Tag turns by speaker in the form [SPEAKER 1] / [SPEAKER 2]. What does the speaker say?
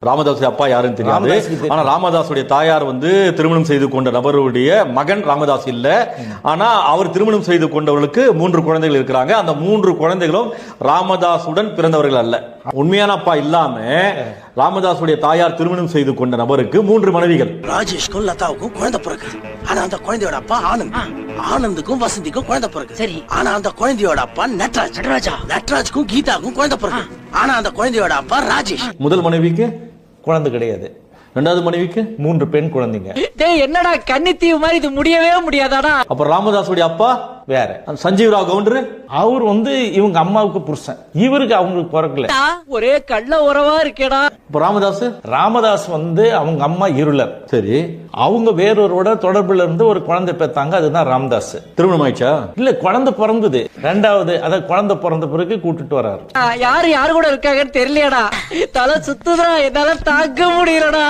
[SPEAKER 1] ராமதாஸ் அப்பா யாருன்னு தெரியாது. ஆனா ராமதாசுடைய தாயார் திருமணம் செய்து கொண்ட நபருடைய மகன் ராமதாஸ் இல்ல. ஆனா அவர் திருமணம் செய்து கொண்டவர்களுக்கு 3 குழந்தைகள் இருக்கிறாங்க. அந்த 3 குழந்தைகளும் ராமதாசுடன் பிறந்தவர்கள் அல்ல. உண்மையான அப்பா இல்லாம ராமதாசுடைய தாயார் திருமணம் செய்து கொண்ட நபருக்கு 3 மனைவிகள்.
[SPEAKER 2] ராஜேஷ்க்கும் லதாவுக்கும் குழந்தை பிறக்குது. ஆனா அந்த குழந்தையோட அப்பா ஆனந்த். ஆனந்துக்கும் வசந்திக்கும் குழந்தை பிறகு. சரி, ஆனா அந்த குழந்தையோட அப்பா நட்ராஜுக்கும் கீதாவுக்கும் குழந்தை பிறகு. ஆனா அந்த குழந்தையோட அப்பா ராஜேஷ்.
[SPEAKER 1] முதல் மனைவிக்கு
[SPEAKER 3] குழந்தை கிடையாது.
[SPEAKER 1] 2வது மனைவிக்கு
[SPEAKER 3] 3 பெண் குழந்தைங்க.
[SPEAKER 4] என்னடா கன்னித்தீவு மாதிரி இது முடியவே முடியாதாடா.
[SPEAKER 1] அப்ப ராமதாசுடைய அப்பா
[SPEAKER 3] வேற.
[SPEAKER 1] சஞ்சீவ் ராவ் கவுண்டர்
[SPEAKER 3] அவர் இவங்க அம்மாவுக்கு புருஷன். இவருக்கு அவங்களுக்கு பிறக்கல.
[SPEAKER 4] ஒரே கள்ள உறவா இருக்கேடா.
[SPEAKER 3] ராமதாஸ் அவங்க அம்மா இருளர்.
[SPEAKER 1] சரி,
[SPEAKER 3] அவங்க வேறொருவோட தொடர்புல இருந்து ஒரு குழந்தை பெற்றாங்க. அதுதான் ராமதாஸ்.
[SPEAKER 1] திருமணம் ஆயிடுச்சா?
[SPEAKER 3] இல்ல, குழந்தை பிறந்தது. 2வது அத குழந்தை பிறந்த பிறகு கூட்டிட்டு வர்றாரு.
[SPEAKER 4] யாரு கூட இருக்காங்கன்னு தெரியலையாடா. தலை சுத்துதா, என்னால தாக்க முடியலடா.